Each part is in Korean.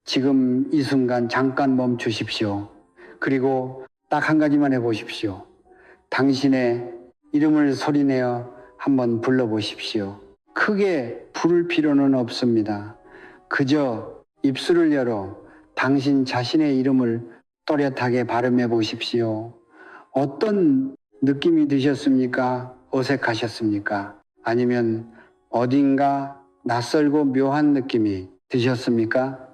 지금 이 순간 잠깐 멈추십시오. 그리고 딱 한 가지만 해보십시오. 당신의 이름을 소리내어 한번 불러보십시오. 크게 부를 필요는 없습니다. 그저 입술을 열어 당신 자신의 이름을 또렷하게 발음해 보십시오. 어떤 느낌이 드셨습니까? 어색하셨습니까? 아니면 어딘가 낯설고 묘한 느낌이 드셨습니까?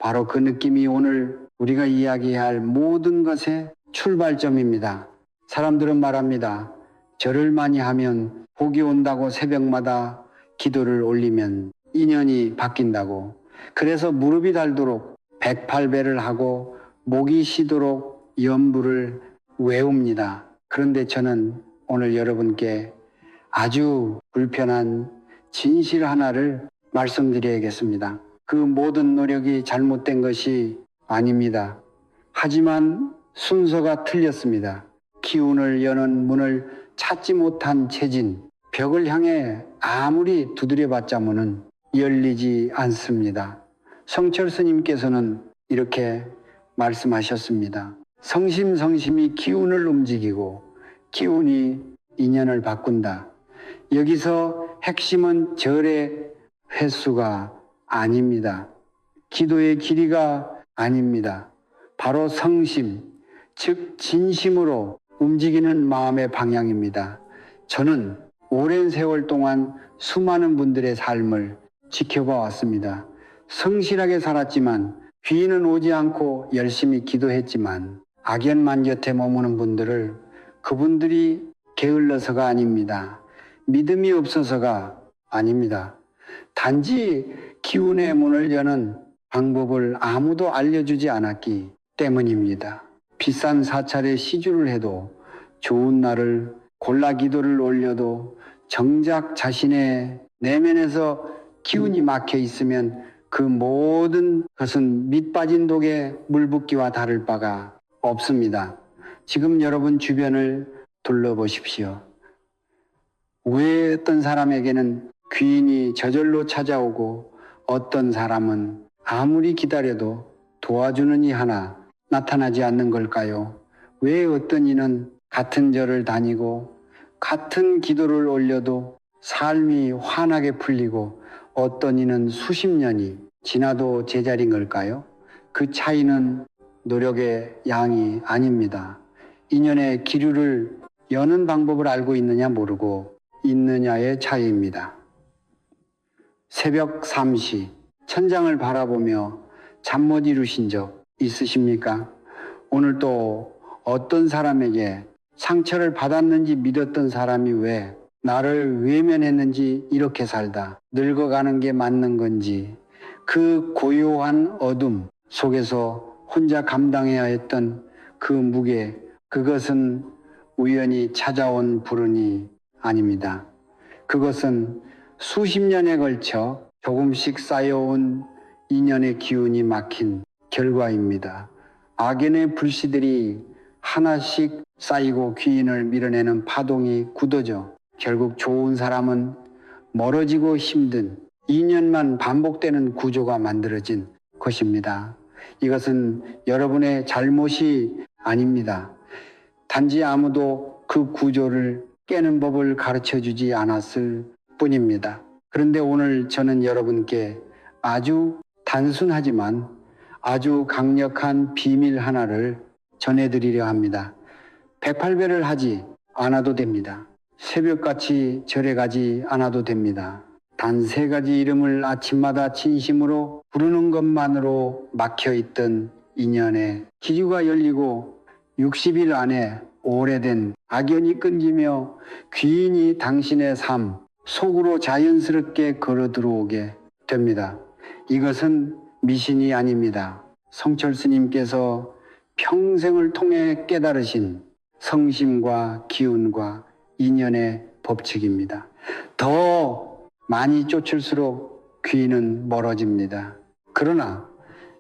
바로 그 느낌이 오늘 우리가 이야기할 모든 것의 출발점입니다. 사람들은 말합니다. 절을 많이 하면 복이 온다고 새벽마다 기도를 올리면 인연이 바뀐다고. 그래서 무릎이 닳도록 108배를 하고 목이 쉬도록 연부를 외웁니다. 그런데 저는 오늘 여러분께 아주 불편한 진실 하나를 말씀드려야겠습니다. 그 모든 노력이 잘못된 것이 아닙니다. 하지만 순서가 틀렸습니다. 기운을 여는 문을 찾지 못한 체진, 벽을 향해 아무리 두드려봤자 문은 열리지 않습니다. 성철 스님께서는 이렇게 말씀하셨습니다. 성심성심이 기운을 움직이고 기운이 인연을 바꾼다. 여기서 핵심은 절의 횟수가 아닙니다. 기도의 길이가 아닙니다. 바로 성심, 즉 진심으로 움직이는 마음의 방향입니다. 저는 오랜 세월 동안 수많은 분들의 삶을 지켜봐 왔습니다. 성실하게 살았지만 귀인은 오지 않고 열심히 기도했지만 악연만 곁에 머무는 분들을 그분들이 게을러서가 아닙니다. 믿음이 없어서가 아닙니다. 단지 기운의 문을 여는 방법을 아무도 알려주지 않았기 때문입니다. 비싼 사찰에 시주를 해도 좋은 날을 골라 기도를 올려도 정작 자신의 내면에서 기운이 막혀 있으면 그 모든 것은 밑 빠진 독에 물 붓기와 다를 바가 없습니다. 지금 여러분 주변을 둘러보십시오. 왜 어떤 사람에게는 귀인이 저절로 찾아오고 어떤 사람은 아무리 기다려도 도와주는 이 하나 나타나지 않는 걸까요? 왜 어떤 이는 같은 절을 다니고 같은 기도를 올려도 삶이 환하게 풀리고 어떤 이는 수십 년이 지나도 제자리인 걸까요? 그 차이는 노력의 양이 아닙니다. 인연의 기류를 여는 방법을 알고 있느냐 모르고 있느냐의 차이입니다. 새벽 3시 천장을 바라보며 잠 못 이루신 적 있으십니까? 오늘 또 어떤 사람에게 상처를 받았는지 믿었던 사람이 왜 나를 외면했는지 이렇게 살다 늙어가는 게 맞는 건지 그 고요한 어둠 속에서 혼자 감당해야 했던 그 무게, 그것은 우연히 찾아온 불운이 아닙니다. 그것은 수십 년에 걸쳐 조금씩 쌓여온 인연의 기운이 막힌 결과입니다. 악연의 불씨들이 하나씩 쌓이고 귀인을 밀어내는 파동이 굳어져 결국 좋은 사람은 멀어지고 힘든 인연만 반복되는 구조가 만들어진 것입니다. 이것은 여러분의 잘못이 아닙니다. 단지 아무도 그 구조를 깨는 법을 가르쳐주지 않았을 뿐입니다. 그런데 오늘 저는 여러분께 아주 단순하지만 아주 강력한 비밀 하나를 전해드리려 합니다. 108배를 하지 않아도 됩니다. 새벽같이 절에 가지 않아도 됩니다. 단 3가지 이름을 아침마다 진심으로 부르는 것만으로 막혀있던 인연의 기류가 열리고 60일 안에 오래된 악연이 끊기며 귀인이 당신의 삶 속으로 자연스럽게 걸어 들어오게 됩니다. 이것은 미신이 아닙니다. 성철 스님께서 평생을 통해 깨달으신 성심과 기운과 인연의 법칙입니다. 더 많이 쫓을수록 귀인은 멀어집니다. 그러나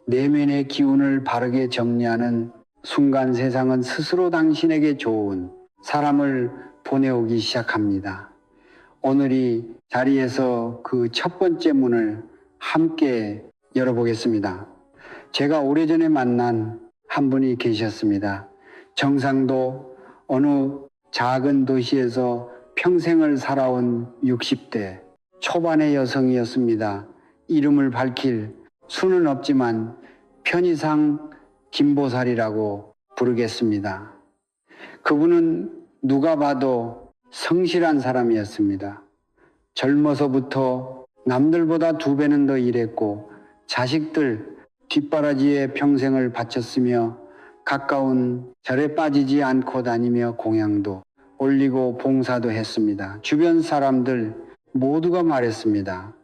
내면의 기운을 바르게 정리하는 순간 세상은 스스로 당신에게 좋은 사람을 보내오기 시작합니다. 오늘 이 자리에서 그 첫 번째 문을 함께 열어보겠습니다. 제가 오래전에 만난 한 분이 계셨습니다. 경상도 어느 작은 도시에서 평생을 살아온 60대 초반의 여성이었습니다. 이름을 밝힐 수는 없지만 편의상 김보살이라고 부르겠습니다. 그분은 누가 봐도 성실한 사람이었습니다. 젊어서부터 남들보다 2배는 더 일했고 자식들 뒷바라지에 평생을 바쳤으며 가까운 절에 빠지지 않고 다니며 공양도 올리고 봉사도 했습니다. 주변 사람들 모두가 말했습니다.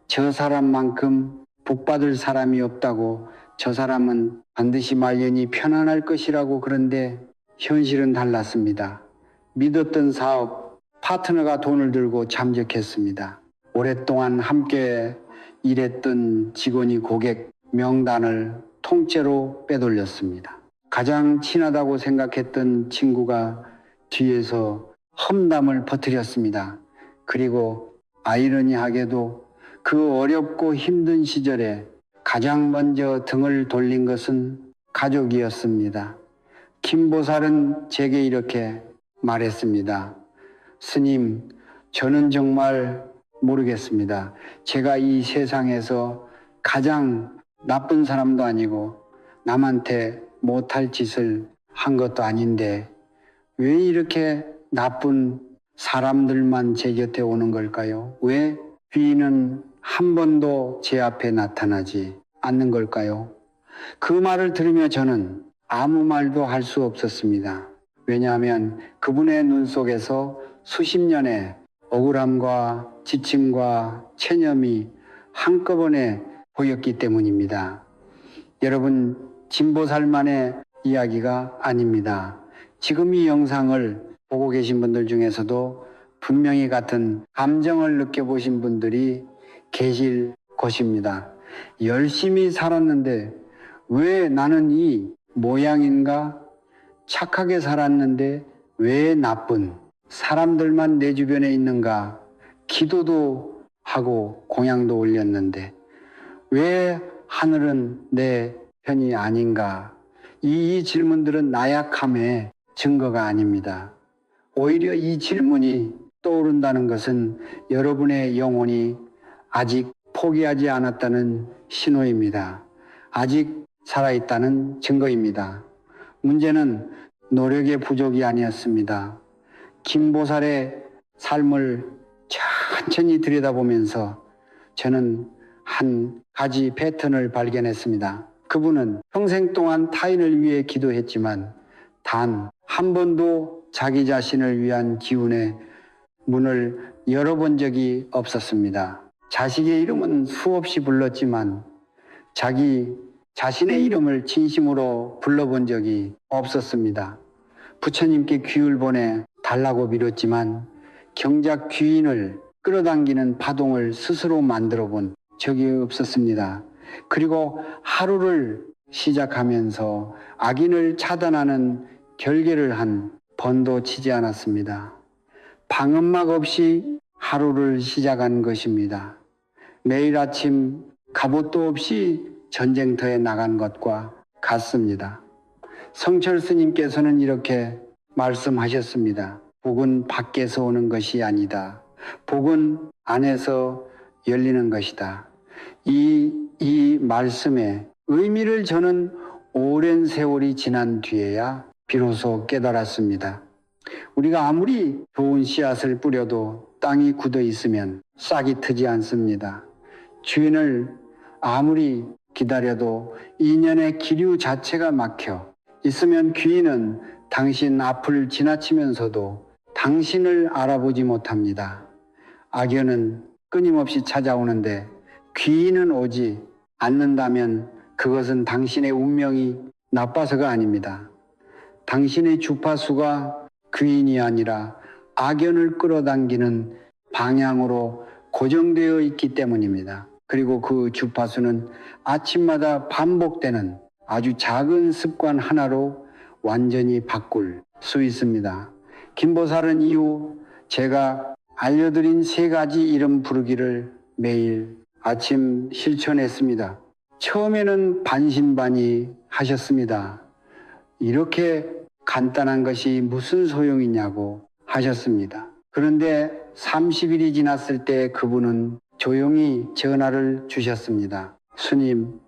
저 사람만큼 복받을 사람이 없다고, 저 사람은 반드시 말년이 편안할 것이라고. 그런데 현실은 달랐습니다. 믿었던 사업, 파트너가 돈을 들고 잠적했습니다. 오랫동안 함께 일했던 직원이 고객 명단을 통째로 빼돌렸습니다. 가장 친하다고 생각했던 친구가 뒤에서 험담을 퍼뜨렸습니다. 그리고 아이러니하게도 그 어렵고 힘든 시절에 가장 먼저 등을 돌린 것은 가족이었습니다. 김보살은 제게 이렇게 말했습니다. 스님, 저는 정말 모르겠습니다. 제가 이 세상에서 가장 나쁜 사람도 아니고 남한테 못할 짓을 한 것도 아닌데 왜 이렇게 나쁜 사람들만 제 곁에 오는 걸까요? 왜 귀인은 한 번도 제 앞에 나타나지 않는 걸까요? 그 말을 들으며 저는 아무 말도 할 수 없었습니다. 왜냐하면 그분의 눈 속에서 수십 년의 억울함과 지침과 체념이 한꺼번에 보였기 때문입니다. 여러분, 진보살만의 이야기가 아닙니다. 지금 이 영상을 보고 계신 분들 중에서도 분명히 같은 감정을 느껴보신 분들이 계실 것입니다. 열심히 살았는데 왜 나는 이 모양인가? 착하게 살았는데 왜 나쁜 사람들만 내 주변에 있는가? 기도도 하고 공양도 올렸는데 왜 하늘은 내 편이 아닌가? 이 질문들은 나약함의 증거가 아닙니다. 오히려 이 질문이 떠오른다는 것은 여러분의 영혼이 아직 포기하지 않았다는 신호입니다. 아직 살아있다는 증거입니다. 문제는 노력의 부족이 아니었습니다. 김보살의 삶을 천천히 들여다보면서 저는 한 가지 패턴을 발견했습니다. 그분은 평생 동안 타인을 위해 기도했지만 단 한 번도 자기 자신을 위한 기운의 문을 열어본 적이 없었습니다. 자식의 이름은 수없이 불렀지만 자기 자신의 이름을 진심으로 불러본 적이 없었습니다. 부처님께 귀를 보내 달라고 빌었지만 경작 귀인을 끌어당기는 파동을 스스로 만들어 본 적이 없었습니다. 그리고 하루를 시작하면서 악인을 차단하는 결계를 한 번도 치지 않았습니다. 방음막 없이 하루를 시작한 것입니다. 매일 아침 갑옷도 없이 전쟁터에 나간 것과 같습니다. 성철 스님께서는 이렇게 말씀하셨습니다. 복은 밖에서 오는 것이 아니다. 복은 안에서 열리는 것이다. 이 말씀의 의미를 저는 오랜 세월이 지난 뒤에야 비로소 깨달았습니다. 우리가 아무리 좋은 씨앗을 뿌려도 땅이 굳어 있으면 싹이 트지 않습니다. 주인을 아무리 기다려도 인연의 기류 자체가 막혀 있으면 귀인은 당신 앞을 지나치면서도 당신을 알아보지 못합니다. 악연은 끊임없이 찾아오는데 귀인은 오지 않는다면 그것은 당신의 운명이 나빠서가 아닙니다. 당신의 주파수가 귀인이 아니라 악연을 끌어당기는 방향으로 고정되어 있기 때문입니다. 그리고 그 주파수는 아침마다 반복되는 아주 작은 습관 하나로 완전히 바꿀 수 있습니다. 김보살은 이후 제가 알려드린 3가지 이름 부르기를 매일 아침 실천했습니다. 처음에는 반신반의 하셨습니다. 이렇게 간단한 것이 무슨 소용이냐고 하셨습니다. 그런데 30일이 지났을 때 그분은 조용히 전화를 주셨습니다. 스님,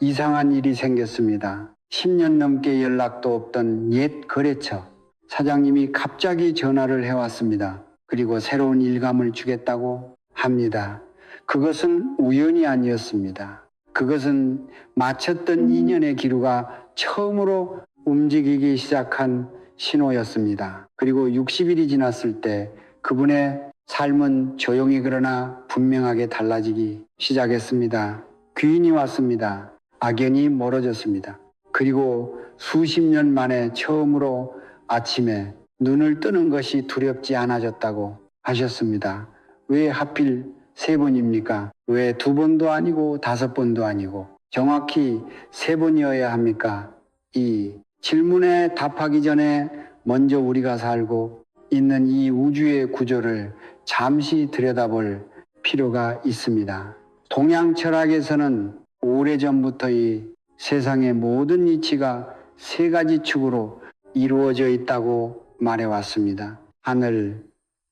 이상한 일이 생겼습니다. 10년 넘게 연락도 없던 옛 거래처 사장님이 갑자기 전화를 해왔습니다. 그리고 새로운 일감을 주겠다고 합니다. 그것은 우연이 아니었습니다. 그것은 마쳤던 인연의 기류가 처음으로 움직이기 시작한 신호였습니다. 그리고 60일이 지났을 때 그분의 삶은 조용히 그러나 분명하게 달라지기 시작했습니다. 귀인이 왔습니다. 악연이 멀어졌습니다. 그리고 수십 년 만에 처음으로 아침에 눈을 뜨는 것이 두렵지 않아졌다고 하셨습니다. 왜 하필 3번입니까? 왜 2번도 아니고 5번도 아니고 정확히 3번이어야 합니까? 이 질문에 답하기 전에 먼저 우리가 살고 있는 이 우주의 구조를 잠시 들여다볼 필요가 있습니다. 동양 철학에서는 오래전부터의 세상의 모든 이치가 3가지 축으로 이루어져 있다고 말해왔습니다. 하늘,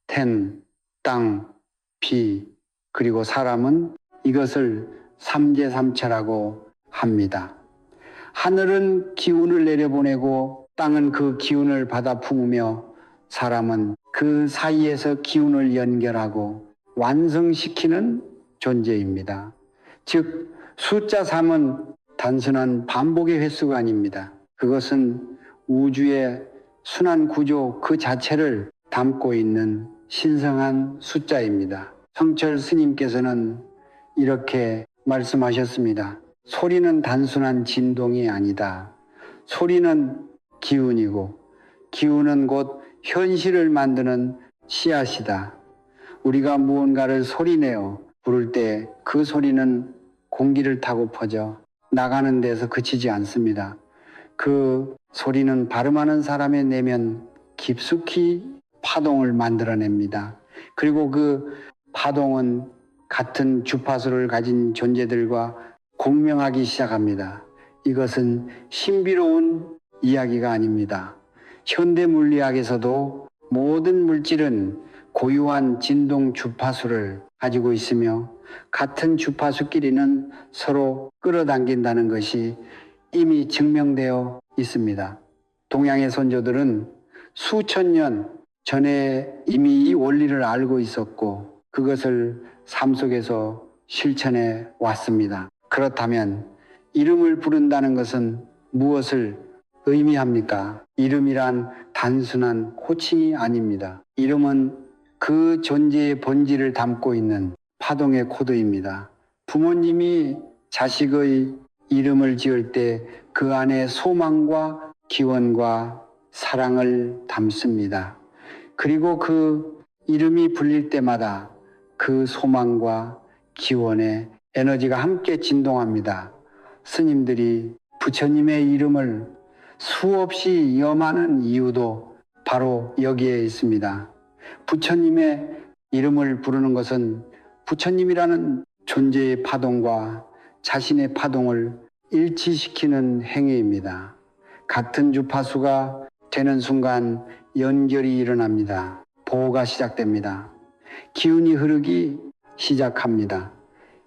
天, 땅, 비, 그리고 사람은 이것을 삼재삼처라고 합니다. 하늘은 기운을 내려보내고 땅은 그 기운을 받아 품으며 사람은 그 사이에서 기운을 연결하고 완성시키는 존재입니다. 즉 숫자 3은 단순한 반복의 횟수가 아닙니다. 그것은 우주의 순환 구조 그 자체를 담고 있는 신성한 숫자입니다. 성철 스님께서는 이렇게 말씀하셨습니다. 소리는 단순한 진동이 아니다. 소리는 기운이고 기운은 곧 현실을 만드는 씨앗이다. 우리가 무언가를 소리내어 부를 때 그 소리는 공기를 타고 퍼져 나가는 데서 그치지 않습니다. 그 소리는 발음하는 사람의 내면 깊숙이 파동을 만들어냅니다. 그리고 그 파동은 같은 주파수를 가진 존재들과 공명하기 시작합니다. 이것은 신비로운 이야기가 아닙니다. 현대 물리학에서도 모든 물질은 고유한 진동 주파수를 가지고 있으며 같은 주파수끼리는 서로 끌어당긴다는 것이 이미 증명되어 있습니다. 동양의 선조들은 수천 년 전에 이미 이 원리를 알고 있었고 그것을 삶 속에서 실천해 왔습니다. 그렇다면 이름을 부른다는 것은 무엇을 의미합니까? 이름이란 단순한 호칭이 아닙니다. 이름은 그 존재의 본질을 담고 있는 파동의 코드입니다. 부모님이 자식의 이름을 지을 때 그 안에 소망과 기원과 사랑을 담습니다. 그리고 그 이름이 불릴 때마다 그 소망과 기원의 에너지가 함께 진동합니다. 스님들이 부처님의 이름을 수없이 염하는 이유도 바로 여기에 있습니다. 부처님의 이름을 부르는 것은 부처님이라는 존재의 파동과 자신의 파동을 일치시키는 행위입니다. 같은 주파수가 되는 순간 연결이 일어납니다. 보호가 시작됩니다. 기운이 흐르기 시작합니다.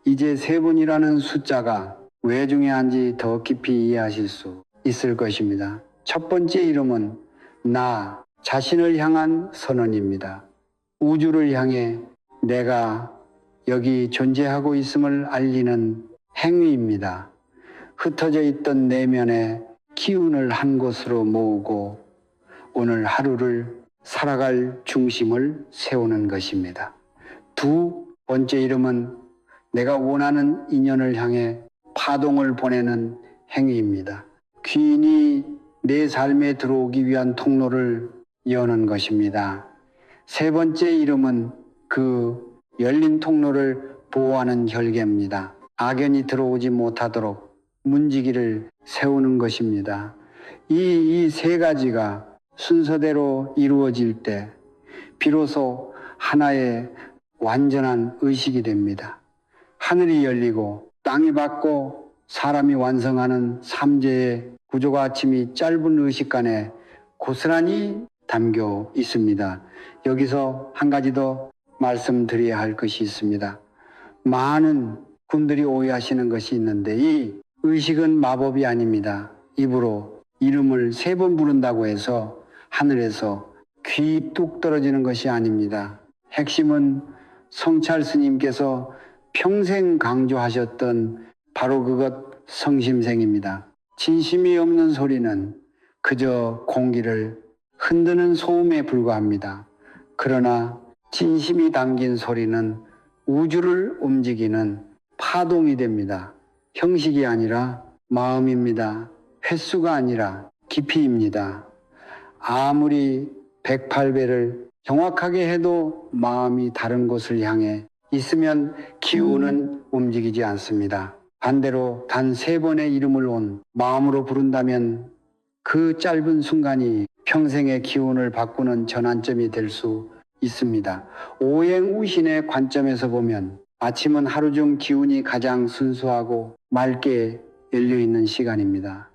이제 3번이라는 숫자가 왜 중요한지 더 깊이 이해하실 수 있을 것입니다. 첫 번째 이름은 나 자신을 향한 선언입니다. 우주를 향해 내가 여기 존재하고 있음을 알리는 행위입니다. 흩어져 있던 내면의 기운을 한 곳으로 모으고 오늘 하루를 살아갈 중심을 세우는 것입니다. 2번째 이름은 내가 원하는 인연을 향해 파동을 보내는 행위입니다. 귀인이 내 삶에 들어오기 위한 통로를 여는 것입니다. 3번째 이름은 그 열린 통로를 보호하는 결계입니다. 악연이 들어오지 못하도록 문지기를 세우는 것입니다. 이 3가지가 순서대로 이루어질 때 비로소 하나의 완전한 의식이 됩니다. 하늘이 열리고 땅이 받고 사람이 완성하는 삼재의 구조가 아침이 짧은 의식간에 고스란히 담겨 있습니다. 여기서 한 가지 더 말씀드려야 할 것이 있습니다. 많은 분들이 오해하시는 것이 있는데 이 의식은 마법이 아닙니다. 입으로 이름을 3번 부른다고 해서 하늘에서 귀 뚝 떨어지는 것이 아닙니다. 핵심은 성찰 스님께서 평생 강조하셨던 바로 그것 성심생입니다. 진심이 없는 소리는 그저 공기를 흔드는 소음에 불과합니다. 그러나 진심이 담긴 소리는 우주를 움직이는 파동이 됩니다. 형식이 아니라 마음입니다. 횟수가 아니라 깊이입니다. 아무리 108배를 정확하게 해도 마음이 다른 곳을 향해 있으면 기운은 움직이지 않습니다. 반대로 단 3번의 이름을 온 마음으로 부른다면 그 짧은 순간이 평생의 기운을 바꾸는 전환점이 될 수 있습니다. 오행우신의 관점에서 보면 아침은 하루 중 기운이 가장 순수하고 맑게 열려있는 시간입니다.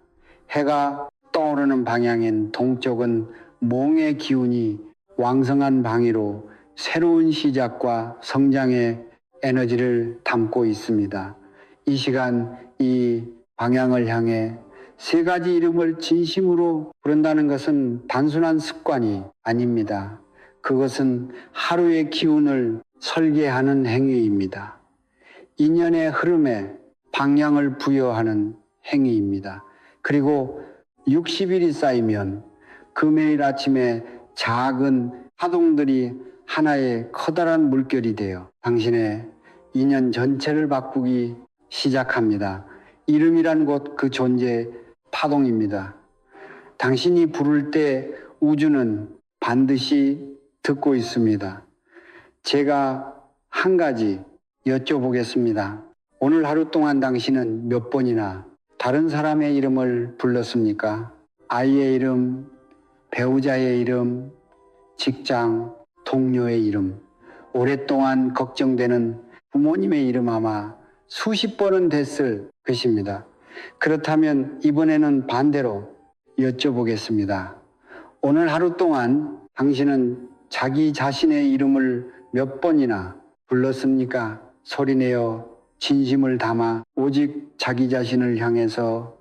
해가 떠오르는 방향인 동쪽은 몽의 기운이 왕성한 방위로 새로운 시작과 성장의 에너지를 담고 있습니다. 이 시간 이 방향을 향해 3가지 이름을 진심으로 부른다는 것은 단순한 습관이 아닙니다. 그것은 하루의 기운을 설계하는 행위입니다. 인연의 흐름에 방향을 부여하는 행위입니다. 그리고 60일이 쌓이면 금요일 아침에 작은 파동들이 하나의 커다란 물결이 되어 당신의 인연 전체를 바꾸기 시작합니다. 이름이란 곧 그 존재의 파동입니다. 당신이 부를 때 우주는 반드시 듣고 있습니다. 제가 한 가지 여쭤보겠습니다. 오늘 하루 동안 당신은 몇 번이나 다른 사람의 이름을 불렀습니까? 아이의 이름, 배우자의 이름, 직장, 동료의 이름, 오랫동안 걱정되는 부모님의 이름 아마 수십 번은 됐을 것입니다. 그렇다면 이번에는 반대로 여쭤보겠습니다. 오늘 하루 동안 당신은 자기 자신의 이름을 몇 번이나 불렀습니까? 소리내어 진심을 담아 오직 자기 자신을 향해서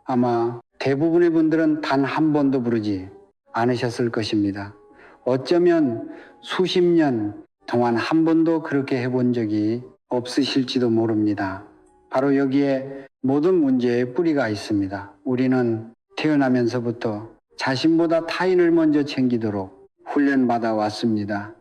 아마 대부분의 분들은 단 한 번도 부르지 않으셨을 것입니다. 어쩌면 수십 년 동안 한 번도 그렇게 해본 적이 없으실지도 모릅니다. 바로 여기에 모든 문제의 뿌리가 있습니다. 우리는 태어나면서부터 자신보다 타인을 먼저 챙기도록 훈련받아 왔습니다.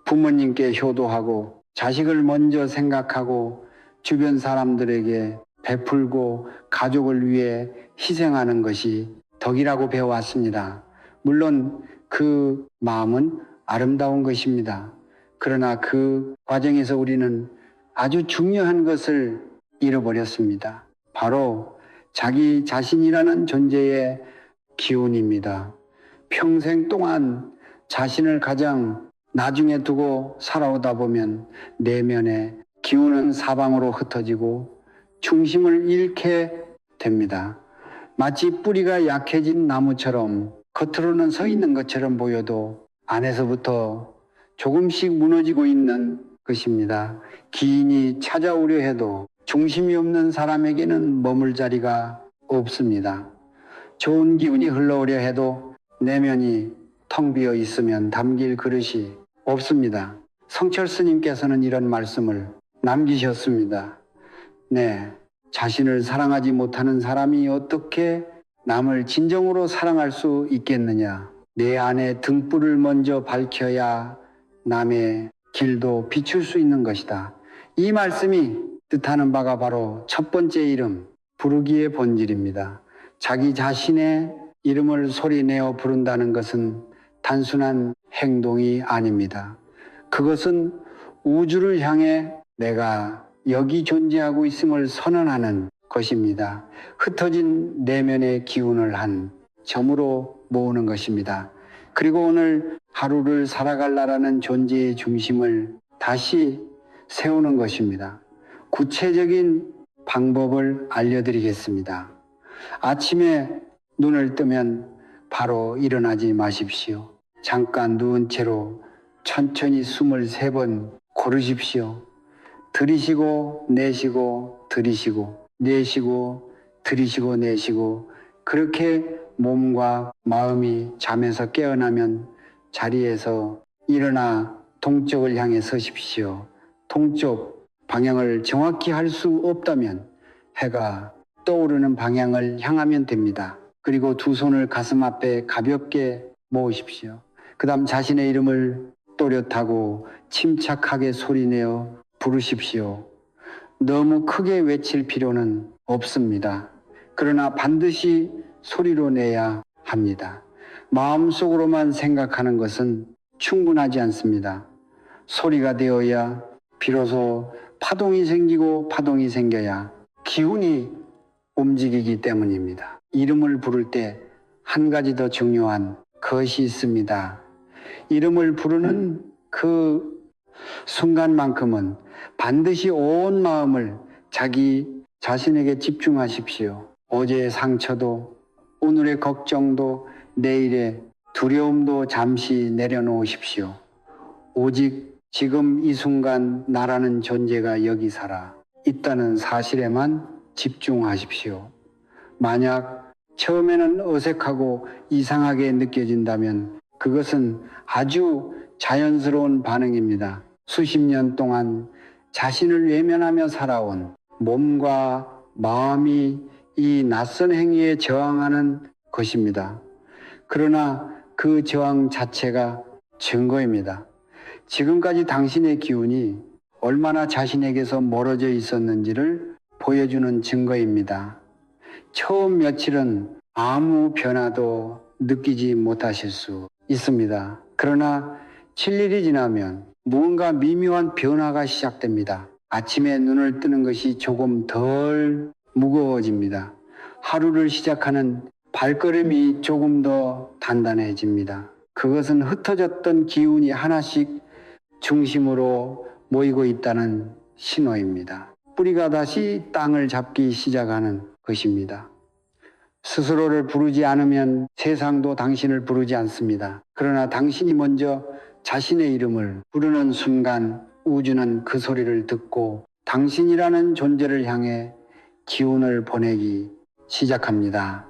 부모님께 효도하고 자식을 먼저 생각하고 주변 사람들에게 베풀고 가족을 위해 희생하는 것이 덕이라고 배워왔습니다. 물론 그 마음은 아름다운 것입니다. 그러나 그 과정에서 우리는 아주 중요한 것을 잃어버렸습니다. 바로 자기 자신이라는 존재의 기운입니다. 평생 동안 자신을 가장 나중에 두고 살아오다 보면 내면의 기운은 사방으로 흩어지고 중심을 잃게 됩니다. 마치 뿌리가 약해진 나무처럼 겉으로는 서 있는 것처럼 보여도 안에서부터 조금씩 무너지고 있는 것입니다. 기인이 찾아오려 해도 중심이 없는 사람에게는 머물 자리가 없습니다. 좋은 기운이 흘러오려 해도 내면이 텅 비어 있으면 담길 그릇이 없습니다. 성철 스님께서는 이런 말씀을 남기셨습니다. 네, 자신을 사랑하지 못하는 사람이 어떻게 남을 진정으로 사랑할 수 있겠느냐? 내 안에 등불을 먼저 밝혀야 남의 길도 비출 수 있는 것이다. 이 말씀이 뜻하는 바가 바로 첫 번째 이름, 부르기의 본질입니다. 자기 자신의 이름을 소리내어 부른다는 것은 단순한 행동이 아닙니다. 그것은 우주를 향해 내가 여기 존재하고 있음을 선언하는 것입니다. 흩어진 내면의 기운을 한 점으로 모으는 것입니다. 그리고 오늘 하루를 살아갈라라는 존재의 중심을 다시 세우는 것입니다. 구체적인 방법을 알려드리겠습니다. 아침에 눈을 뜨면 바로 일어나지 마십시오. 잠깐 누운 채로 천천히 숨을 3번 고르십시오. 들이쉬고 내쉬고 들이쉬고 내쉬고 들이쉬고 내쉬고, 그렇게 몸과 마음이 잠에서 깨어나면 자리에서 일어나 동쪽을 향해 서십시오. 동쪽 방향을 정확히 할 수 없다면 해가 떠오르는 방향을 향하면 됩니다. 그리고 두 손을 가슴 앞에 가볍게 모으십시오. 그 다음 자신의 이름을 또렷하고 침착하게 소리내어 부르십시오. 너무 크게 외칠 필요는 없습니다. 그러나 반드시 소리로 내야 합니다. 마음속으로만 생각하는 것은 충분하지 않습니다. 소리가 되어야 비로소 파동이 생기고, 파동이 생겨야 기운이 움직이기 때문입니다. 이름을 부를 때 한 가지 더 중요한 것이 있습니다. 이름을 부르는 그 순간만큼은 반드시 온 마음을 자기 자신에게 집중하십시오. 어제의 상처도, 오늘의 걱정도, 내일의 두려움도 잠시 내려놓으십시오. 오직 지금 이 순간 나라는 존재가 여기 살아 있다는 사실에만 집중하십시오. 만약 처음에는 어색하고 이상하게 느껴진다면 그것은 아주 자연스러운 반응입니다. 수십 년 동안 자신을 외면하며 살아온 몸과 마음이 이 낯선 행위에 저항하는 것입니다. 그러나 그 저항 자체가 증거입니다. 지금까지 당신의 기운이 얼마나 자신에게서 멀어져 있었는지를 보여주는 증거입니다. 처음 며칠은 아무 변화도 느끼지 못하실 수 있습니다. 그러나 7일이 지나면 무언가 미묘한 변화가 시작됩니다. 아침에 눈을 뜨는 것이 조금 덜 무거워집니다. 하루를 시작하는 발걸음이 조금 더 단단해집니다. 그것은 흩어졌던 기운이 하나씩 중심으로 모이고 있다는 신호입니다. 뿌리가 다시 땅을 잡기 시작하는 것입니다. 스스로를 부르지 않으면 세상도 당신을 부르지 않습니다. 그러나 당신이 먼저 자신의 이름을 부르는 순간 우주는 그 소리를 듣고 당신이라는 존재를 향해 기운을 보내기 시작합니다.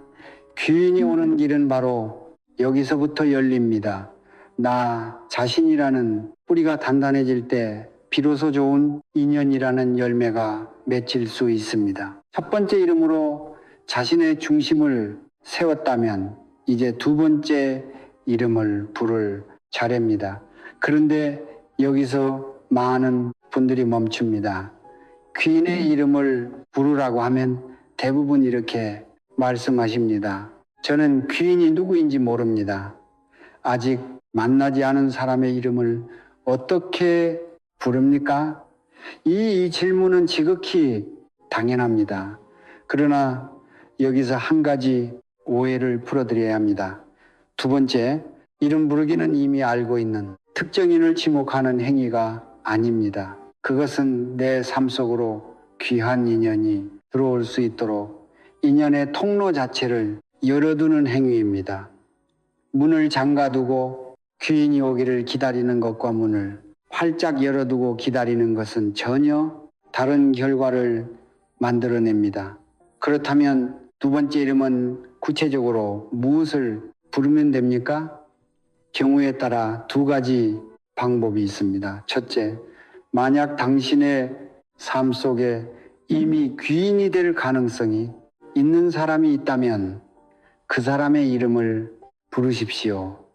귀인이 오는 길은 바로 여기서부터 열립니다. 나 자신이라는 뿌리가 단단해질 때 비로소 좋은 인연이라는 열매가 맺힐 수 있습니다. 첫 번째 이름으로 자신의 중심을 세웠다면 이제 두 번째 이름을 부를 차례입니다. 그런데 여기서 많은 분들이 멈춥니다. 귀인의 이름을 부르라고 하면 대부분 이렇게 말씀하십니다. 저는 귀인이 누구인지 모릅니다. 아직 만나지 않은 사람의 이름을 어떻게 부릅니까? 이 질문은 지극히 당연합니다. 그러나 여기서 한 가지 오해를 풀어드려야 합니다. 두 번째, 이름 부르기는 이미 알고 있는 특정인을 지목하는 행위가 아닙니다. 그것은 내 삶 속으로 귀한 인연이 들어올 수 있도록 인연의 통로 자체를 열어두는 행위입니다. 문을 잠가두고 귀인이 오기를 기다리는 것과 문을 활짝 열어두고 기다리는 것은 전혀 다른 결과를 만들어냅니다. 그렇다면 두 번째 이름은 구체적으로 무엇을 부르면 됩니까? 경우에 따라 두 가지 방법이 있습니다. 첫째, 만약 당신의 삶 속에 이미 귀인이 될 가능성이 있는 사람이 있다면 그 사람의 이름을 부르십시오.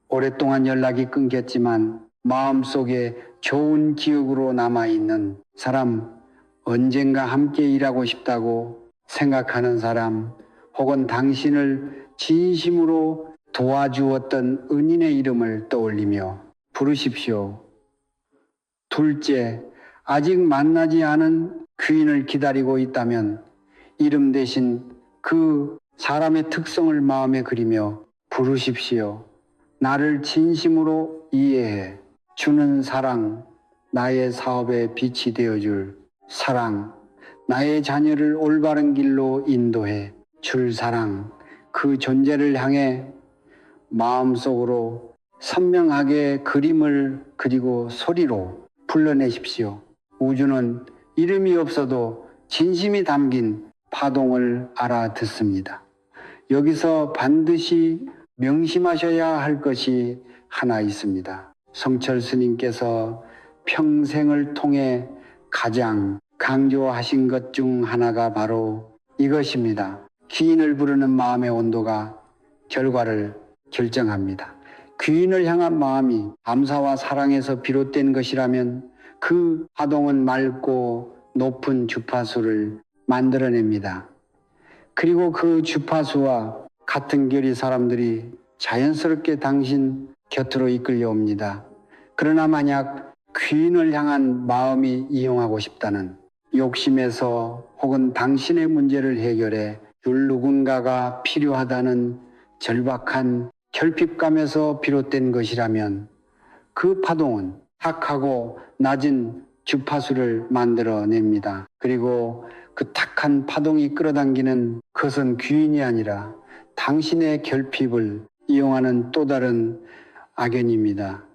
오랫동안 연락이 끊겼지만 마음속에 좋은 기억으로 남아있는 사람, 언젠가 함께 일하고 싶다고 생각하는 사람, 혹은 당신을 진심으로 도와주었던 은인의 이름을 떠올리며 부르십시오. 둘째, 아직 만나지 않은 귀인을 기다리고 있다면 이름 대신 그 사람의 특성을 마음에 그리며 부르십시오. 나를 진심으로 이해해 주는 사랑, 나의 사업에 빛이 되어줄 사랑, 나의 자녀를 올바른 길로 인도해 줄 사랑, 그 존재를 향해 마음속으로 선명하게 그림을 그리고 소리로 불러내십시오. 우주는 이름이 없어도 진심이 담긴 파동을 알아듣습니다. 여기서 반드시 명심하셔야 할 것이 하나 있습니다. 성철 스님께서 평생을 통해 가장 강조하신 것 중 하나가 바로 이것입니다. 귀인을 부르는 마음의 온도가 결과를 결정합니다. 귀인을 향한 마음이 감사와 사랑에서 비롯된 것이라면 그 파동은 맑고 높은 주파수를 만들어냅니다. 그리고 그 주파수와 같은 결의 사람들이 자연스럽게 당신 곁으로 이끌려옵니다. 그러나 만약 귀인을 향한 마음이 이용하고 싶다는 욕심에서 혹은 당신의 문제를 해결해 줄 누군가가 필요하다는 절박한 결핍감에서 비롯된 것이라면 그 파동은 탁하고 낮은 주파수를 만들어냅니다. 그리고 그 탁한 파동이 끌어당기는 그것은 귀인이 아니라 당신의 결핍을 이용하는 또 다른 악연입니다.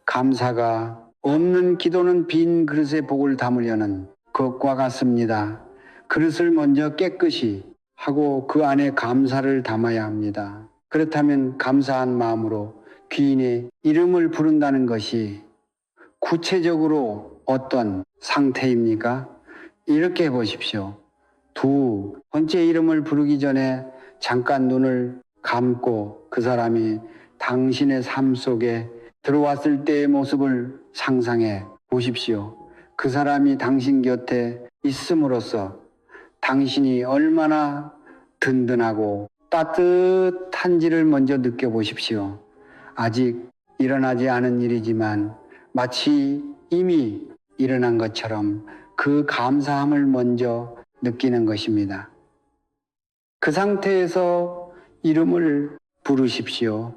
감사가 없는 기도는 빈 그릇에 복을 담으려는 것과 같습니다. 그릇을 먼저 깨끗이 하고 그 안에 감사를 담아야 합니다. 그렇다면 감사한 마음으로 귀인의 이름을 부른다는 것이 구체적으로 어떤 상태입니까? 이렇게 해보십시오. 두 번째 이름을 부르기 전에 잠깐 눈을 감고 그 사람이 당신의 삶 속에 들어왔을 때의 모습을 상상해 보십시오. 그 사람이 당신 곁에 있음으로써 당신이 얼마나 든든하고 따뜻한지를 먼저 느껴보십시오. 아직 일어나지 않은 일이지만 마치 이미 일어난 것처럼 그 감사함을 먼저 느끼는 것입니다. 그 상태에서 이름을 부르십시오.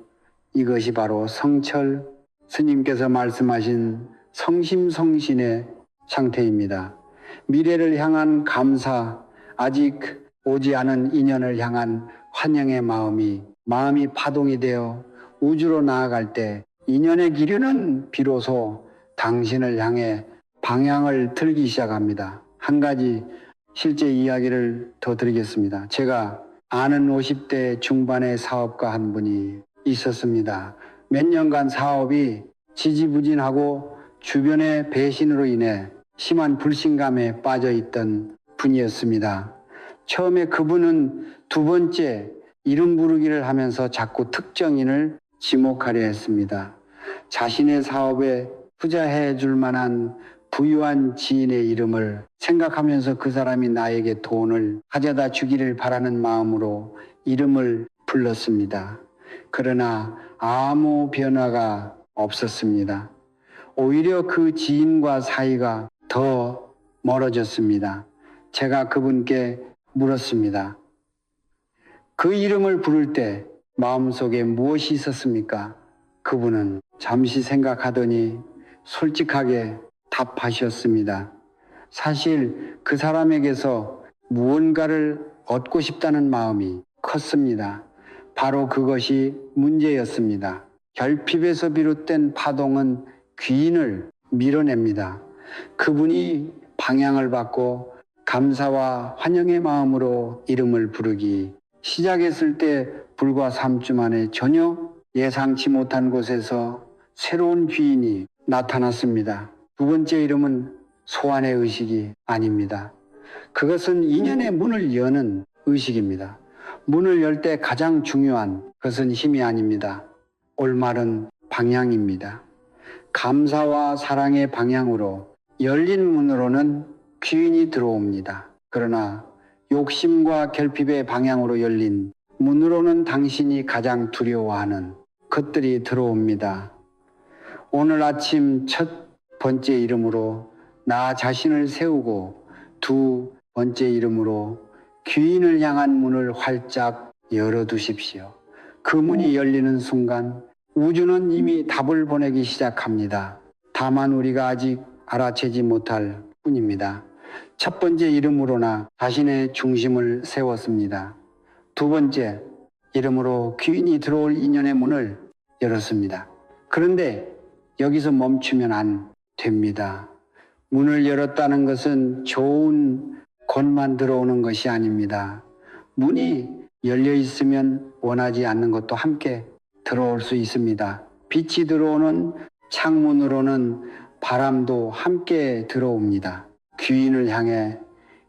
이것이 바로 성철 스님께서 말씀하신 성심성신의 상태입니다. 미래를 향한 감사, 아직 오지 않은 인연을 향한 환영의 마음이 파동이 되어 우주로 나아갈 때 인연의 기류는 비로소 당신을 향해 방향을 틀기 시작합니다. 한 가지 실제 이야기를 더 드리겠습니다. 제가 아는 50대 중반의 사업가 한 분이 있었습니다. 몇 년간 사업이 지지부진하고 주변의 배신으로 인해 심한 불신감에 빠져 있던 분이었습니다. 처음에 그분은 두 번째 이름 부르기를 하면서 자꾸 특정인을 지목하려 했습니다. 자신의 사업에 투자해 줄 만한 부유한 지인의 이름을 생각하면서 그 사람이 나에게 돈을 가져다 주기를 바라는 마음으로 이름을 불렀습니다. 그러나 아무 변화가 없었습니다. 오히려 그 지인과 사이가 더 멀어졌습니다. 제가 그분께 물었습니다. 그 이름을 부를 때 마음속에 무엇이 있었습니까? 그분은 잠시 생각하더니 솔직하게 답하셨습니다. 사실 그 사람에게서 무언가를 얻고 싶다는 마음이 컸습니다. 바로 그것이 문제였습니다. 결핍에서 비롯된 파동은 귀인을 밀어냅니다. 그분이 방향을 받고 감사와 환영의 마음으로 이름을 부르기 시작했을 때 불과 3주 만에 전혀 예상치 못한 곳에서 새로운 귀인이 나타났습니다. 두 번째 이름은 소환의 의식이 아닙니다. 그것은 인연의 문을 여는 의식입니다. 문을 열 때 가장 중요한 것은 힘이 아닙니다. 올바른 방향입니다. 감사와 사랑의 방향으로 열린 문으로는 귀인이 들어옵니다. 그러나 욕심과 결핍의 방향으로 열린 문으로는 당신이 가장 두려워하는 것들이 들어옵니다. 오늘 아침 첫 번째 이름으로 나 자신을 세우고 두 번째 이름으로 귀인을 향한 문을 활짝 열어두십시오. 그 문이 열리는 순간 우주는 이미 답을 보내기 시작합니다. 다만 우리가 아직 알아채지 못할 뿐입니다. 첫 번째 이름으로나 자신의 중심을 세웠습니다. 두 번째 이름으로 귀인이 들어올 인연의 문을 열었습니다. 그런데 여기서 멈추면 안 됩니다. 문을 열었다는 것은 좋은 것만 들어오는 것이 아닙니다. 문이 열려 있으면 원하지 않는 것도 함께 들어올 수 있습니다. 빛이 들어오는 창문으로는 바람도 함께 들어옵니다. 귀인을 향해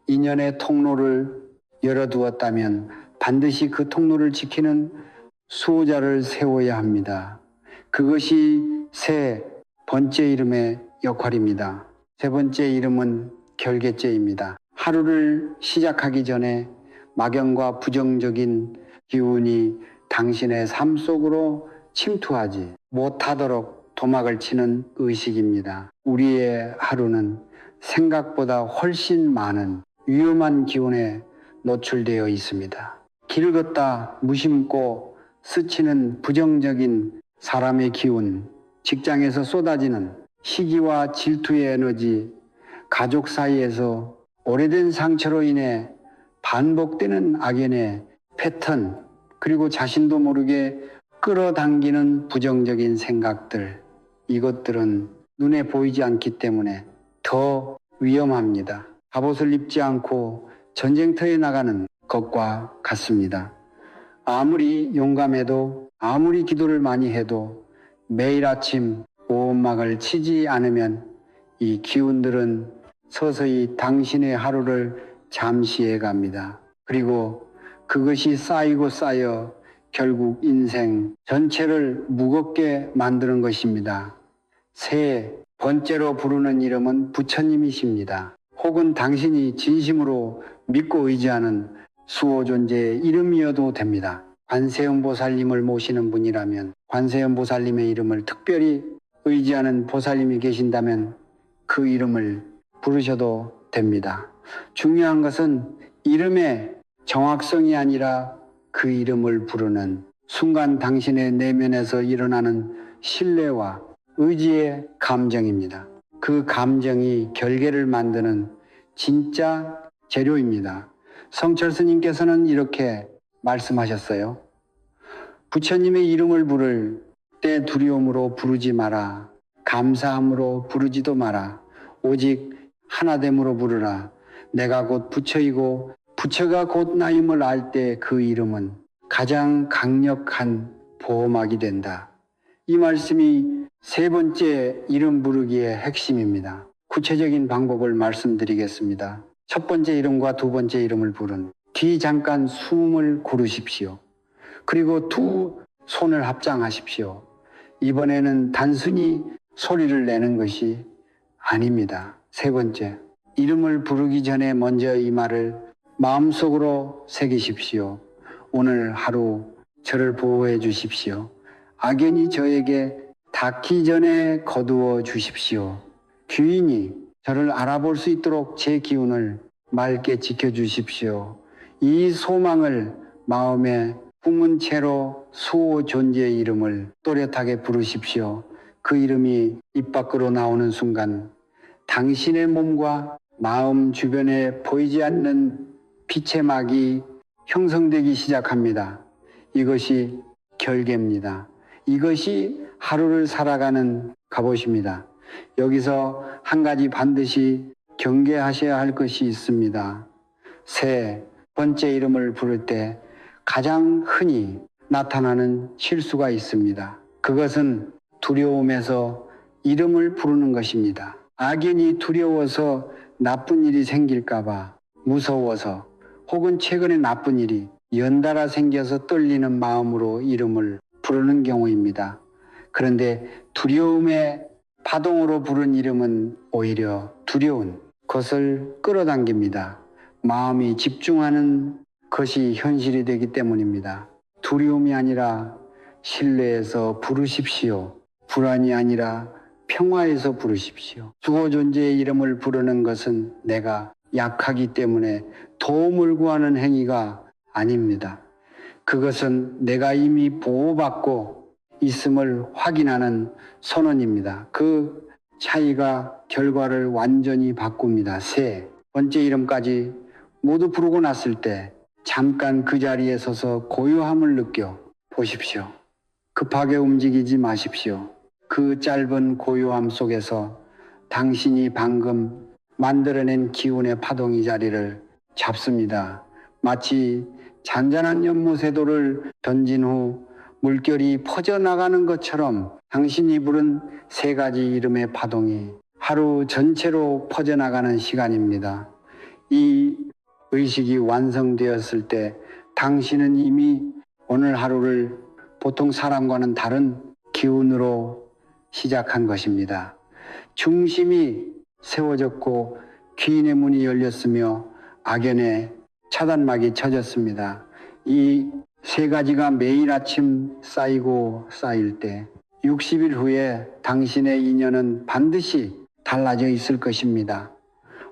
인연의 통로를 열어두었다면 반드시 그 통로를 지키는 수호자를 세워야 합니다. 그것이 세 번째 이름의 역할입니다. 세 번째 이름은 결계죄입니다. 하루를 시작하기 전에 막연과 부정적인 기운이 당신의 삶 속으로 침투하지 못하도록 도막을 치는 의식입니다. 우리의 하루는 생각보다 훨씬 많은 위험한 기운에 노출되어 있습니다. 길 걷다 무심코 스치는 부정적인 사람의 기운, 직장에서 쏟아지는 시기와 질투의 에너지, 가족 사이에서 오래된 상처로 인해 반복되는 악연의 패턴, 그리고 자신도 모르게 끌어당기는 부정적인 생각들, 이것들은 눈에 보이지 않기 때문에 더 위험합니다. 갑옷을 입지 않고 전쟁터에 나가는 것과 같습니다. 아무리 용감해도, 아무리 기도를 많이 해도 매일 아침 보호막을 치지 않으면 이 기운들은 서서히 당신의 하루를 잠시해 갑니다. 그리고 그것이 쌓이고 쌓여 결국 인생 전체를 무겁게 만드는 것입니다. 세 번째로 부르는 이름은 부처님이십니다. 혹은 당신이 진심으로 믿고 의지하는 수호 존재의 이름이어도 됩니다. 관세음 보살님을 모시는 분이라면 관세음 보살님의 이름을 특별히 의지하는 보살님이 계신다면 그 이름을 부르셔도 됩니다. 중요한 것은 이름의 정확성이 아니라 그 이름을 부르는 순간 당신의 내면에서 일어나는 신뢰와 의지의 감정입니다. 그 감정이 결계를 만드는 진짜 재료입니다. 성철 스님께서는 이렇게 말씀하셨어요. 부처님의 이름을 부를 때 두려움으로 부르지 마라. 감사함으로 부르지도 마라. 오직 하나됨으로 부르라. 내가 곧 부처이고 부처가 곧 나임을 알 때 그 이름은 가장 강력한 보호막이 된다. 이 말씀이 세 번째 이름 부르기의 핵심입니다. 구체적인 방법을 말씀드리겠습니다. 첫 번째 이름과 두 번째 이름을 부른 뒤 잠깐 숨을 고르십시오. 그리고 두 손을 합장하십시오. 이번에는 단순히 소리를 내는 것이 아닙니다. 세 번째, 이름을 부르기 전에 먼저 이 말을 마음속으로 새기십시오. 오늘 하루 저를 보호해 주십시오. 악연이 저에게 닿기 전에 거두어 주십시오. 귀인이 저를 알아볼 수 있도록 제 기운을 맑게 지켜주십시오. 이 소망을 마음에 품은 채로 수호 존재의 이름을 또렷하게 부르십시오. 그 이름이 입 밖으로 나오는 순간 당신의 몸과 마음 주변에 보이지 않는 빛의 막이 형성되기 시작합니다. 이것이 결계입니다. 이것이 하루를 살아가는 갑옷입니다. 여기서 한 가지 반드시 경계하셔야 할 것이 있습니다. 세 번째 이름을 부를 때 가장 흔히 나타나는 실수가 있습니다. 그것은 두려움에서 이름을 부르는 것입니다. 악연이 두려워서 나쁜 일이 생길까봐 무서워서 혹은 최근에 나쁜 일이 연달아 생겨서 떨리는 마음으로 이름을 부르는 경우입니다. 그런데 두려움의 파동으로 부른 이름은 오히려 두려운 것을 끌어당깁니다. 마음이 집중하는 것이 현실이 되기 때문입니다. 두려움이 아니라 신뢰에서 부르십시오. 불안이 아니라 평화에서 부르십시오. 수호 존재의 이름을 부르는 것은 내가 약하기 때문에 도움을 구하는 행위가 아닙니다. 그것은 내가 이미 보호받고 있음을 확인하는 선언입니다. 그 차이가 결과를 완전히 바꿉니다. 세 번째 이름까지 모두 부르고 났을 때 잠깐 그 자리에 서서 고요함을 느껴 보십시오. 급하게 움직이지 마십시오. 그 짧은 고요함 속에서 당신이 방금 만들어낸 기운의 파동이 자리를 잡습니다. 마치 잔잔한 연못에도를 던진 후 물결이 퍼져나가는 것처럼 당신이 부른 세 가지 이름의 파동이 하루 전체로 퍼져나가는 시간입니다. 이 의식이 완성되었을 때 당신은 이미 오늘 하루를 보통 사람과는 다른 기운으로 시작한 것입니다. 중심이 세워졌고 귀인의 문이 열렸으며 악연의 차단막이 쳐졌습니다. 이 세 가지가 매일 아침 쌓이고 쌓일 때 60일 후에 당신의 인연은 반드시 달라져 있을 것입니다.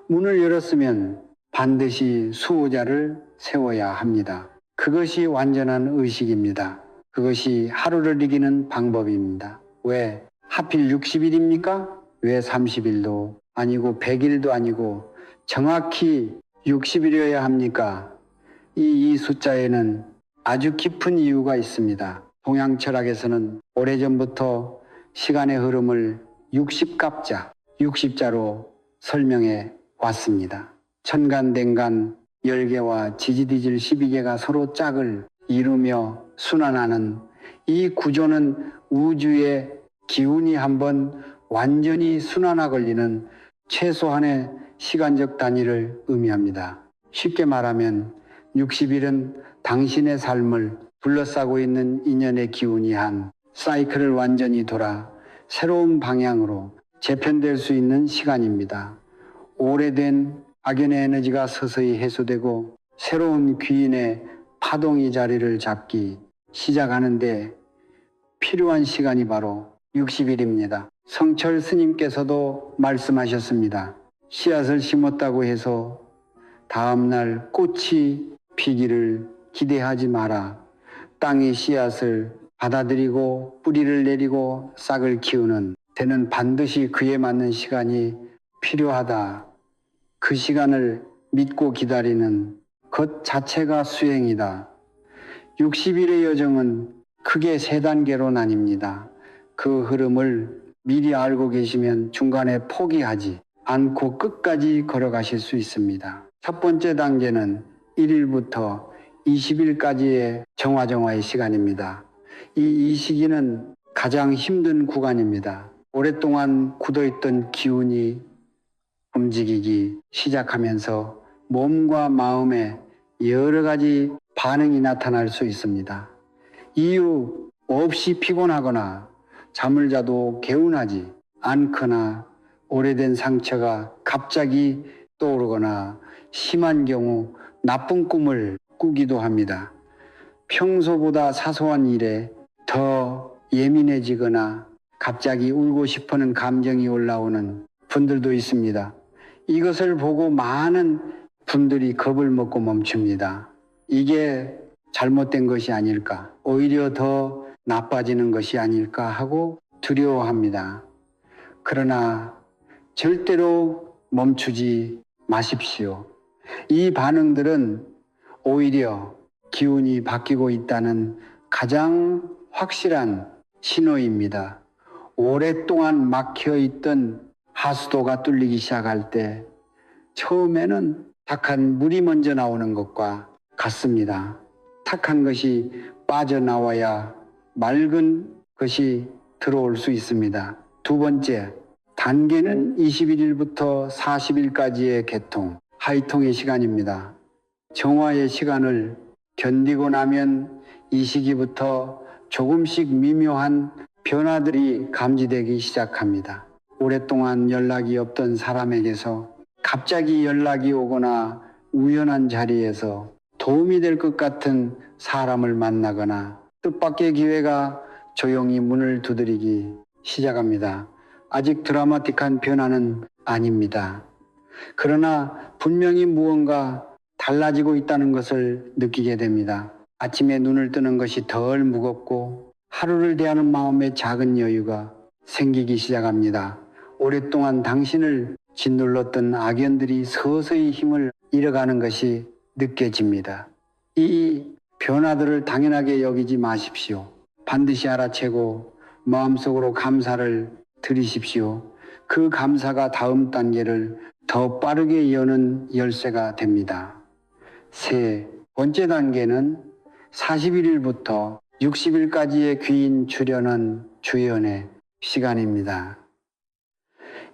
문을 열었으면 반드시 수호자를 세워야 합니다. 그것이 완전한 의식입니다. 그것이 하루를 이기는 방법입니다. 왜 하필 60일입니까? 왜 30일도 아니고 100일도 아니고 정확히 60일이어야 합니까? 이 숫자에는 아주 깊은 이유가 있습니다. 동양 철학에서는 오래전부터 시간의 흐름을 60갑자, 60자로 설명해 왔습니다. 천간댕간 10개와 지지디질 12개가 서로 짝을 이루며 순환하는 이 구조는 우주의 기운이 한번 완전히 순환화 걸리는 최소한의 시간적 단위를 의미합니다. 쉽게 말하면 60일은 당신의 삶을 둘러싸고 있는 인연의 기운이 한 사이클을 완전히 돌아 새로운 방향으로 재편될 수 있는 시간입니다. 오래된 악연의 에너지가 서서히 해소되고 새로운 귀인의 파동이 자리를 잡기 시작하는데 필요한 시간이 바로 60일입니다. 성철 스님께서도 말씀하셨습니다. 씨앗을 심었다고 해서 다음날 꽃이 피기를 기대하지 마라. 땅의 씨앗을 받아들이고 뿌리를 내리고 싹을 키우는 데는 반드시 그에 맞는 시간이 필요하다. 그 시간을 믿고 기다리는 것 자체가 수행이다. 60일의 여정은 크게 세 단계로 나뉩니다. 그 흐름을 미리 알고 계시면 중간에 포기하지 않고 끝까지 걸어가실 수 있습니다. 첫 번째 단계는 1일부터 20일까지의 정화의 시간입니다. 이 시기는 가장 힘든 구간입니다. 오랫동안 굳어있던 기운이 움직이기 시작하면서 몸과 마음에 여러 가지 반응이 나타날 수 있습니다. 이유 없이 피곤하거나 잠을 자도 개운하지 않거나 오래된 상처가 갑자기 떠오르거나 심한 경우 나쁜 꿈을 꾸기도 합니다. 평소보다 사소한 일에 더 예민해지거나 갑자기 울고 싶어하는 감정이 올라오는 분들도 있습니다. 이것을 보고 많은 분들이 겁을 먹고 멈춥니다. 이게 잘못된 것이 아닐까, 오히려 더 나빠지는 것이 아닐까 하고 두려워합니다. 그러나 절대로 멈추지 마십시오. 이 반응들은 오히려 기운이 바뀌고 있다는 가장 확실한 신호입니다. 오랫동안 막혀있던 하수도가 뚫리기 시작할 때 처음에는 탁한 물이 먼저 나오는 것과 같습니다. 탁한 것이 빠져나와야 맑은 것이 들어올 수 있습니다. 두 번째, 단계는 21일부터 40일까지의 개통, 하이통의 시간입니다. 정화의 시간을 견디고 나면 이 시기부터 조금씩 미묘한 변화들이 감지되기 시작합니다. 오랫동안 연락이 없던 사람에게서 갑자기 연락이 오거나 우연한 자리에서 도움이 될 것 같은 사람을 만나거나 뜻밖의 기회가 조용히 문을 두드리기 시작합니다. 아직 드라마틱한 변화는 아닙니다. 그러나 분명히 무언가 달라지고 있다는 것을 느끼게 됩니다. 아침에 눈을 뜨는 것이 덜 무겁고 하루를 대하는 마음의 작은 여유가 생기기 시작합니다. 오랫동안 당신을 짓눌렀던 악연들이 서서히 힘을 잃어가는 것이 느껴집니다. 이 변화들을 당연하게 여기지 마십시오. 반드시 알아채고 마음속으로 감사를 드리십시오. 그 감사가 다음 단계를 더 빠르게 여는 열쇠가 됩니다. 세 번째 단계는 41일부터 60일까지의 귀인 출현은 주연의 시간입니다.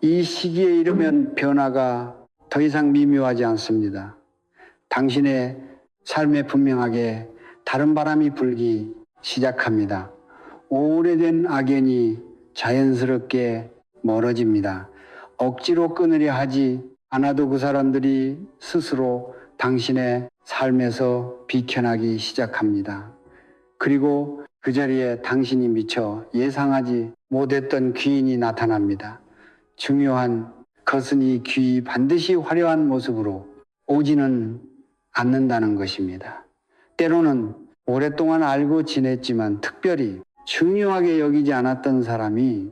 이 시기에 이르면 변화가 더 이상 미묘하지 않습니다. 당신의 삶에 분명하게 다른 바람이 불기 시작합니다. 오래된 악연이 자연스럽게 멀어집니다. 억지로 끊으려 하지 않아도 그 사람들이 스스로 당신의 삶에서 비켜나기 시작합니다. 그리고 그 자리에 당신이 미처 예상하지 못했던 귀인이 나타납니다. 중요한 것은 이 귀이 반드시 화려한 모습으로 오지는 않는다는 것입니다. 때로는 오랫동안 알고 지냈지만 특별히 중요하게 여기지 않았던 사람이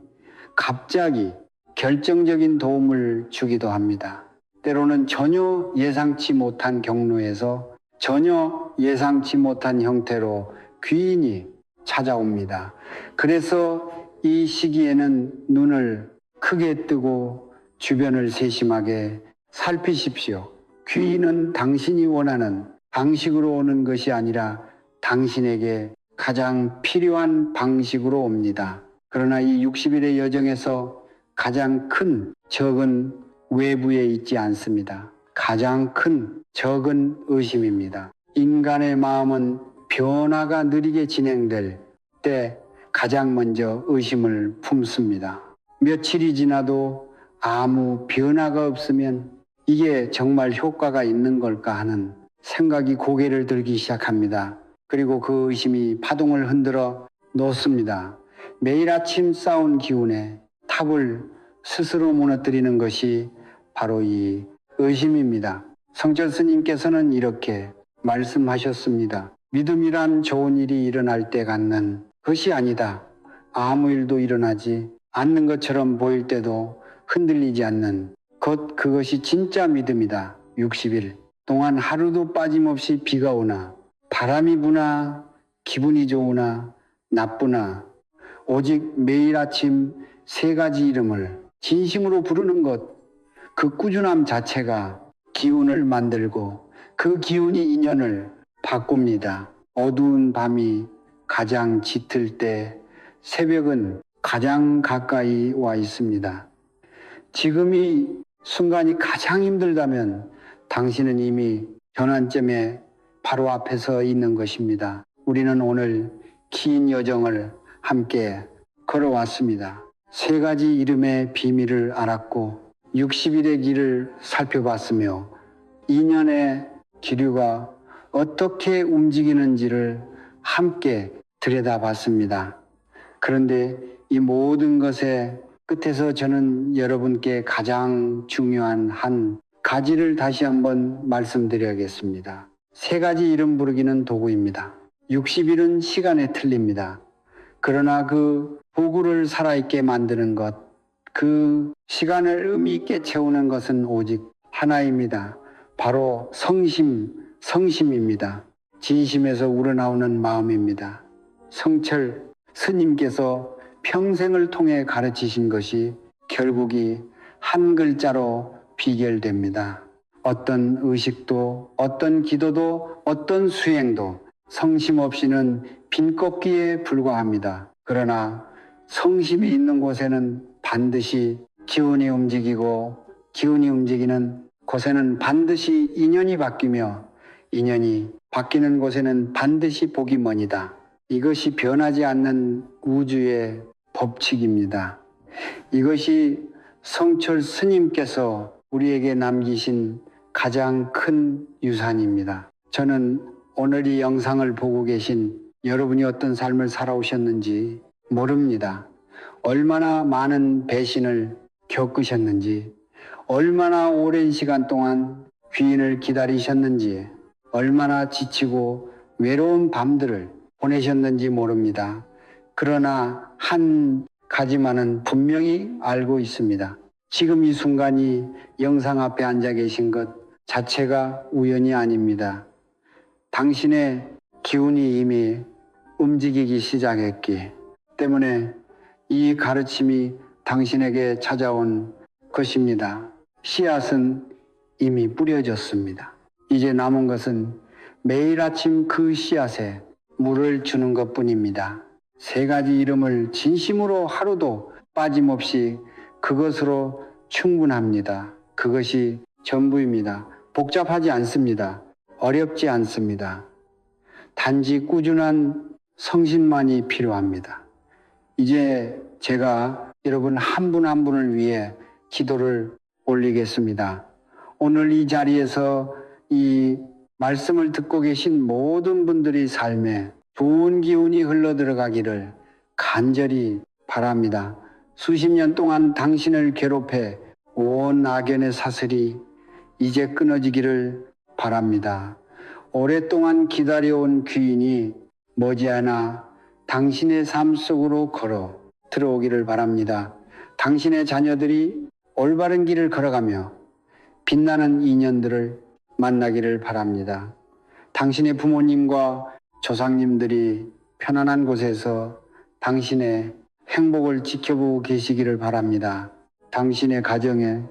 갑자기 결정적인 도움을 주기도 합니다. 때로는 전혀 예상치 못한 경로에서 전혀 예상치 못한 형태로 귀인이 찾아옵니다. 그래서 이 시기에는 눈을 크게 뜨고 주변을 세심하게 살피십시오. 귀인은 당신이 원하는 방식으로 오는 것이 아니라 당신에게 가장 필요한 방식으로 옵니다. 그러나 이 60일의 여정에서 가장 큰 적은 외부에 있지 않습니다. 가장 큰 적은 의심입니다. 인간의 마음은 변화가 느리게 진행될 때 가장 먼저 의심을 품습니다. 며칠이 지나도 아무 변화가 없으면 이게 정말 효과가 있는 걸까 하는 생각이 고개를 들기 시작합니다. 그리고 그 의심이 파동을 흔들어 놓습니다. 매일 아침 쌓은 기운에 탑을 스스로 무너뜨리는 것이 바로 이 의심입니다. 성철 스님께서는 이렇게 말씀하셨습니다. 믿음이란 좋은 일이 일어날 때 갖는 것이 아니다. 아무 일도 일어나지 않는 것처럼 보일 때도 흔들리지 않는 것, 그것이 진짜 믿음이다. 60일 동안 하루도 빠짐없이 비가 오나 바람이 부나 기분이 좋으나 나쁘나 오직 매일 아침 세 가지 이름을 진심으로 부르는 것, 그 꾸준함 자체가 기운을 만들고 그 기운이 인연을 바꿉니다. 어두운 밤이 가장 짙을 때 새벽은 가장 가까이 와 있습니다. 지금 이 순간이 가장 힘들다면 당신은 이미 전환점에 바로 앞에 서 있는 것입니다. 우리는 오늘 긴 여정을 함께 걸어왔습니다. 세 가지 이름의 비밀을 알았고 60일의 길을 살펴봤으며 인연의 기류가 어떻게 움직이는지를 함께 들여다봤습니다. 그런데 이 모든 것의 끝에서 저는 여러분께 가장 중요한 한 가지를 다시 한번 말씀드려야겠습니다. 세 가지 이름 부르기는 도구입니다. 60일은 시간에 틀립니다. 그러나 그 도구를 살아있게 만드는 것, 그 시간을 의미 있게 채우는 것은 오직 하나입니다. 바로 성심입니다. 진심에서 우러나오는 마음입니다. 성철 스님께서 평생을 통해 가르치신 것이 결국이 한 글자로 비결됩니다. 어떤 의식도, 어떤 기도도, 어떤 수행도 성심 없이는 빈 꺾기에 불과합니다. 그러나 성심이 있는 곳에는 반드시 기운이 움직이고 기운이 움직이는 곳에는 반드시 인연이 바뀌며 인연이 바뀌는 곳에는 반드시 복이 머니다. 이것이 변하지 않는 우주의 법칙입니다. 이것이 성철 스님께서 우리에게 남기신 가장 큰 유산입니다. 저는 오늘 이 영상을 보고 계신 여러분이 어떤 삶을 살아오셨는지 모릅니다. 얼마나 많은 배신을 겪으셨는지, 얼마나 오랜 시간 동안 귀인을 기다리셨는지, 얼마나 지치고 외로운 밤들을 보내셨는지 모릅니다. 그러나 한 가지만은 분명히 알고 있습니다. 지금 이 순간이 영상 앞에 앉아 계신 것 자체가 우연이 아닙니다. 당신의 기운이 이미 움직이기 시작했기 때문에 이 가르침이 당신에게 찾아온 것입니다. 씨앗은 이미 뿌려졌습니다. 이제 남은 것은 매일 아침 그 씨앗에 물을 주는 것뿐입니다. 3가지 이름을 진심으로 하루도 빠짐없이 그것으로 충분합니다. 그것이 전부입니다. 복잡하지 않습니다. 어렵지 않습니다. 단지 꾸준한 성신만이 필요합니다. 이제 제가 여러분 한 분 한 분을 위해 기도를 올리겠습니다. 오늘 이 자리에서 이 말씀을 듣고 계신 모든 분들이 삶에 좋은 기운이 흘러들어가기를 간절히 바랍니다. 수십 년 동안 당신을 괴롭혀 온 악연의 사슬이 이제 끊어지기를 바랍니다. 오랫동안 기다려온 귀인이 머지않아 당신의 삶 속으로 걸어 들어오기를 바랍니다. 당신의 자녀들이 올바른 길을 걸어가며 빛나는 인연들을 만나기를 바랍니다. 당신의 부모님과 조상님들이 편안한 곳에서 당신의 행복을 지켜보고 계시기를 바랍니다. 당신의 가정에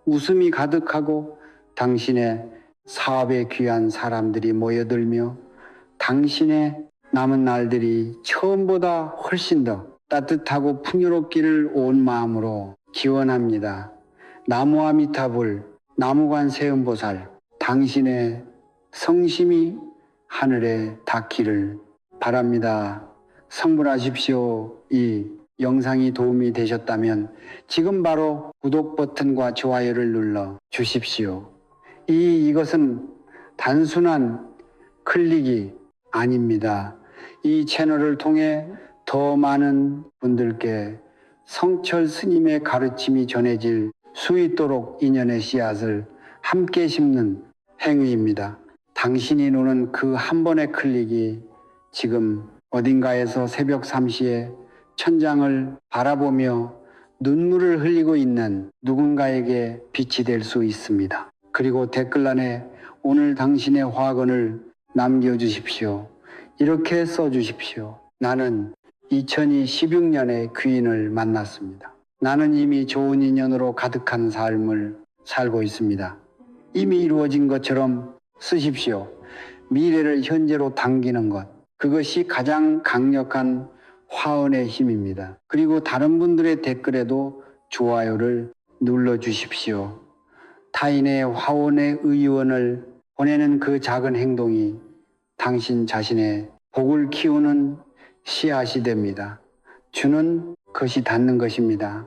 웃음이 가득하고 당신의 사업에 귀한 사람들이 모여들며 당신의 남은 날들이 처음보다 훨씬 더 따뜻하고 풍요롭기를 온 마음으로 기원합니다. 나무아미타불, 나무관 세음보살, 당신의 성심이 하늘에 닿기를 바랍니다. 성불하십시오. 이 영상이 도움이 되셨다면 지금 바로 구독 버튼과 좋아요를 눌러 주십시오. 이것은 단순한 클릭이 아닙니다. 이 채널을 통해 더 많은 분들께 성철 스님의 가르침이 전해질 수 있도록 인연의 씨앗을 함께 심는 행위입니다. 당신이 누는 그 한 번의 클릭이 지금 어딘가에서 새벽 3시에 천장을 바라보며 눈물을 흘리고 있는 누군가에게 빛이 될 수 있습니다. 그리고 댓글란에 오늘 당신의 화근을 남겨주십시오. 이렇게 써주십시오. 나는 2016년에 귀인을 만났습니다. 나는 이미 좋은 인연으로 가득한 삶을 살고 있습니다. 이미 이루어진 것처럼 쓰십시오. 미래를 현재로 당기는 것, 그것이 가장 강력한 화언의 힘입니다. 그리고 다른 분들의 댓글에도 좋아요를 눌러주십시오. 타인의 화원의 의원을 보내는 그 작은 행동이 당신 자신의 복을 키우는 씨앗이 됩니다. 주는 것이 닿는 것입니다.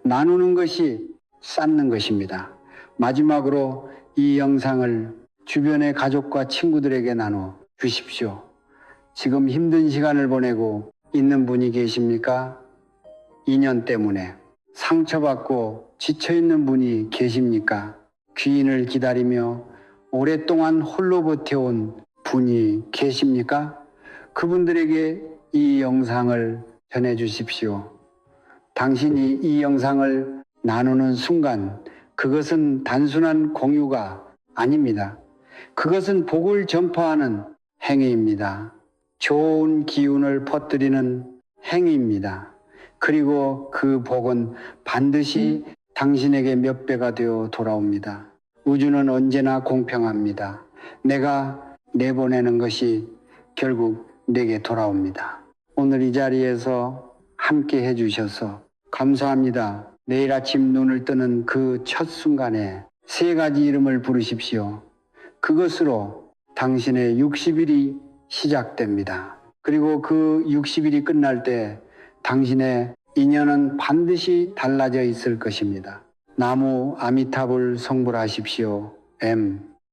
나누는 것이 쌓는 것입니다. 마지막으로 이 영상을 주변의 가족과 친구들에게 나눠 주십시오. 지금 힘든 시간을 보내고 있는 분이 계십니까? 인연 때문에 상처받고 지쳐있는 분이 계십니까? 귀인을 기다리며 오랫동안 홀로 버텨온 분이 계십니까? 그분들에게 이 영상을 전해주십시오. 당신이 이 영상을 나누는 순간 그것은 단순한 공유가 아닙니다. 그것은 복을 전파하는 행위입니다. 좋은 기운을 퍼뜨리는 행위입니다. 그리고 그 복은 반드시 당신에게 몇 배가 되어 돌아옵니다. 우주는 언제나 공평합니다. 내가 내보내는 것이 결국 내게 돌아옵니다. 오늘 이 자리에서 함께 해주셔서 감사합니다. 내일 아침 눈을 뜨는 그 첫 순간에 3가지 이름을 부르십시오. 그것으로 당신의 60일이 시작됩니다. 그리고 그 60일이 끝날 때 당신의 인연은 반드시 달라져 있을 것입니다. 나무 아미타불 성불하십시오. M